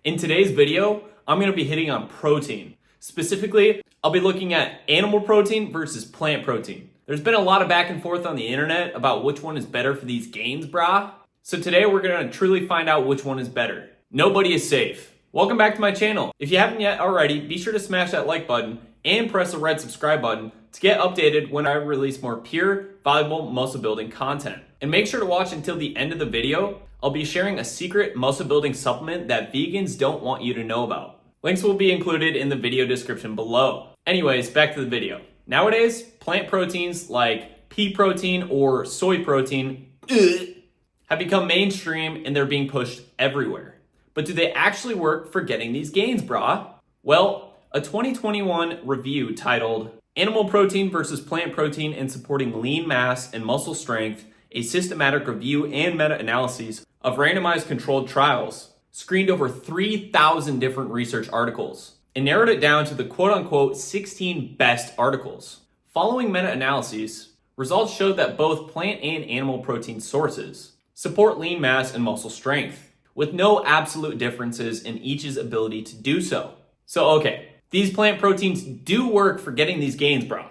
In today's video, I'm going to be hitting on protein. Specifically, I'll be looking at animal protein versus plant protein. There's been a lot of back and forth on the internet about which one is better for these gains, brah. So today we're going to truly find out which one is better. Nobody is safe. Welcome back to my channel. If you haven't yet already, be sure to smash that like button and press the red subscribe button to get updated when I release more pure, valuable muscle building content. And make sure to watch until the end of the video. I'll be sharing a secret muscle building supplement that vegans don't want you to know about. Links will be included in the video description below. Anyways, back to the video. Nowadays, plant proteins like pea protein or soy protein have become mainstream and they're being pushed everywhere. But do they actually work for getting these gains, brah? Well, a 2021 review titled Animal Protein versus Plant Protein in Supporting Lean Mass and Muscle Strength, a systematic review and meta-analyses of randomized controlled trials, screened over 3,000 different research articles and narrowed it down to the quote-unquote 16 best articles. Following meta-analyses, results showed that both plant and animal protein sources support lean mass and muscle strength, with no absolute differences in each's ability to do so. So okay, these plant proteins do work for getting these gains, brah.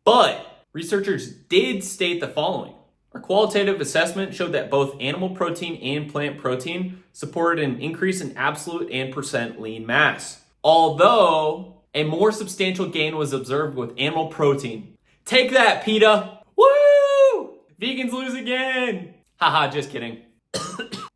But researchers did state the following. Our qualitative assessment showed that both animal protein and plant protein supported an increase in absolute and percent lean mass, although a more substantial gain was observed with animal protein. Take that, PETA! Woo! Vegans lose again! Haha, just kidding.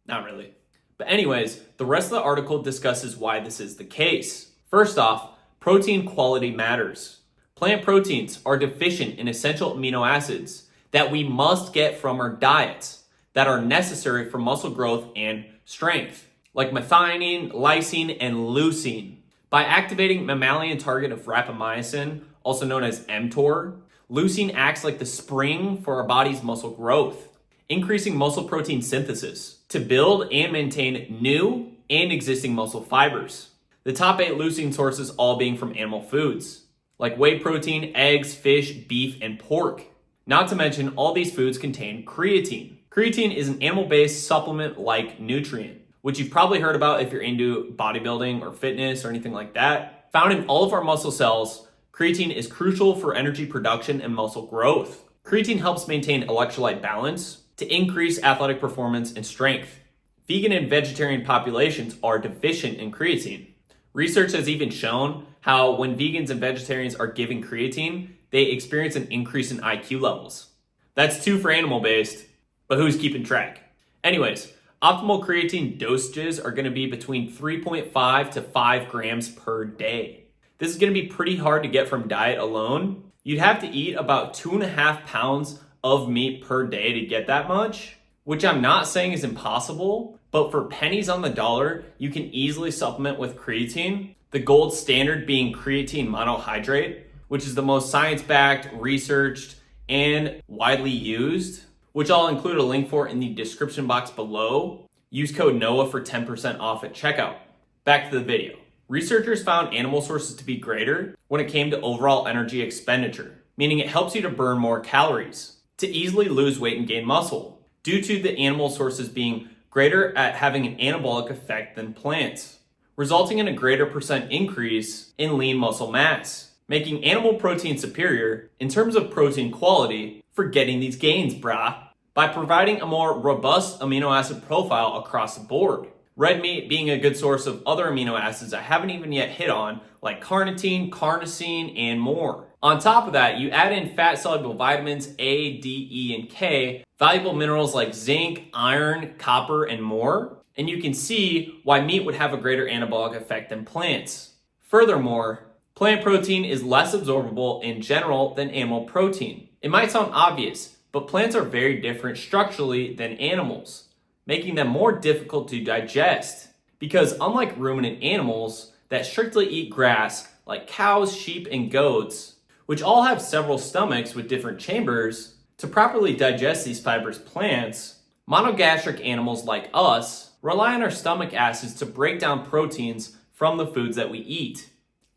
Not really. But anyways, the rest of the article discusses why this is the case. First off, protein quality matters. Plant proteins are deficient in essential amino acids that we must get from our diets that are necessary for muscle growth and strength, like methionine, lysine, and leucine. By activating mammalian target of rapamycin, also known as mTOR, leucine acts like the spring for our body's muscle growth, increasing muscle protein synthesis to build and maintain new and existing muscle fibers. The top 8 leucine sources all being from animal foods, like whey protein, eggs, fish, beef, and pork. Not to mention, all these foods contain creatine. Creatine is an animal-based supplement-like nutrient, which you've probably heard about if you're into bodybuilding or fitness or anything like that. Found in all of our muscle cells, creatine is crucial for energy production and muscle growth. Creatine helps maintain electrolyte balance to increase athletic performance and strength. Vegan and vegetarian populations are deficient in creatine. Research has even shown how when vegans and vegetarians are given creatine, they experience an increase in IQ levels. That's 2 for animal-based, but who's keeping track? Anyways, optimal creatine dosages are going to be between 3.5 to 5 grams per day. This is going to be pretty hard to get from diet alone. You'd have to eat about 2.5 pounds of meat per day to get that much, which I'm not saying is impossible, but for pennies on the dollar, you can easily supplement with creatine, the gold standard being creatine monohydrate, which is the most science-backed, researched, and widely used, which I'll include a link for in the description box below. Use code NOAH for 10% off at checkout. Back to the video. Researchers found animal sources to be greater when it came to overall energy expenditure, meaning it helps you to burn more calories, to easily lose weight and gain muscle, due to the animal sources being greater at having an anabolic effect than plants, resulting in a greater percent increase in lean muscle mass, making animal protein superior in terms of protein quality for getting these gains, brah, by providing a more robust amino acid profile across the board. Red meat being a good source of other amino acids I haven't even yet hit on, like carnitine, carnosine, and more. On top of that, you add in fat-soluble vitamins A, D, E, and K, valuable minerals like zinc, iron, copper, and more, and you can see why meat would have a greater anabolic effect than plants. Furthermore, plant protein is less absorbable in general than animal protein. It might sound obvious, but plants are very different structurally than animals, making them more difficult to digest. Because unlike ruminant animals that strictly eat grass, like cows, sheep, and goats, which all have several stomachs with different chambers to properly digest these fibrous plants, monogastric animals like us rely on our stomach acids to break down proteins from the foods that we eat.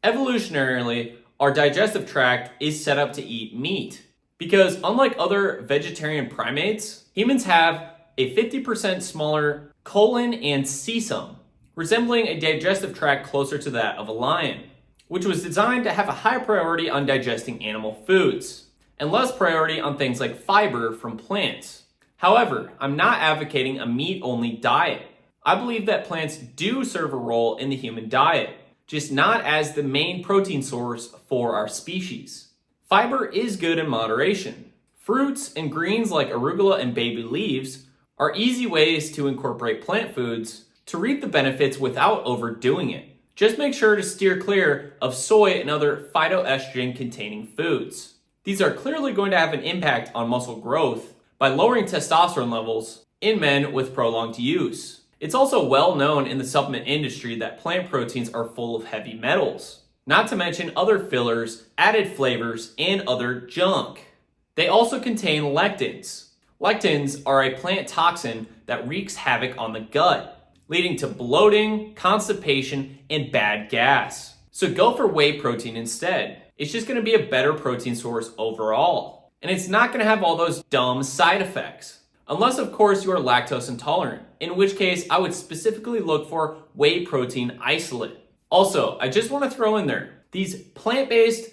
Evolutionarily, our digestive tract is set up to eat meat because unlike other vegetarian primates, humans have a 50% smaller colon and cecum, resembling a digestive tract closer to that of a lion, which was designed to have a higher priority on digesting animal foods and less priority on things like fiber from plants. However, I'm not advocating a meat-only diet. I believe that plants do serve a role in the human diet, just not as the main protein source for our species. Fiber is good in moderation. Fruits and greens like arugula and baby leaves are easy ways to incorporate plant foods to reap the benefits without overdoing it. Just make sure to steer clear of soy and other phytoestrogen containing foods. These are clearly going to have an impact on muscle growth by lowering testosterone levels in men with prolonged use. It's also well known in the supplement industry that plant proteins are full of heavy metals, not to mention other fillers, added flavors, and other junk. They also contain lectins. Lectins are a plant toxin that wreaks havoc on the gut, leading to bloating, constipation, and bad gas. So go for whey protein instead. It's just going to be a better protein source overall. And it's not going to have all those dumb side effects. Unless, of course, you are lactose intolerant, in which case I would specifically look for whey protein isolate. Also, I just want to throw in there, these plant-based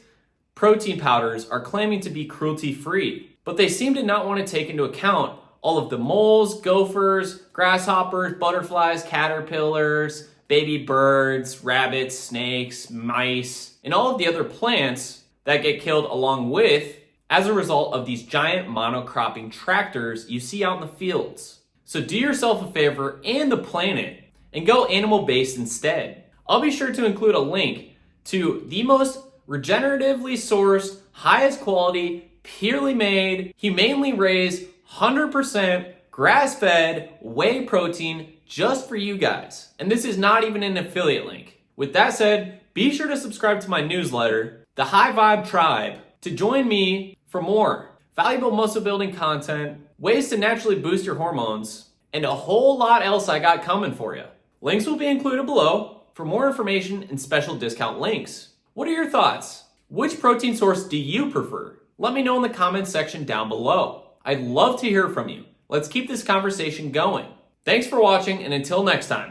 protein powders are claiming to be cruelty-free, but they seem to not want to take into account all of the moles, gophers, grasshoppers, butterflies, caterpillars, baby birds, rabbits, snakes, mice, and all of the other plants that get killed along with as a result of these giant monocropping tractors you see out in the fields. So do yourself a favor and the planet and go animal-based instead. I'll be sure to include a link to the most regeneratively sourced, highest quality, purely made, humanely raised, 100% grass-fed whey protein just for you guys. And this is not even an affiliate link. With that said, be sure to subscribe to my newsletter, The High Vibe Tribe, to join me for more valuable muscle building content, ways to naturally boost your hormones, and a whole lot else I got coming for you. Links will be included below for more information and special discount links. What are your thoughts? Which protein source do you prefer? Let me know in the comments section down below. I'd love to hear from you. Let's keep this conversation going. Thanks for watching, and until next time.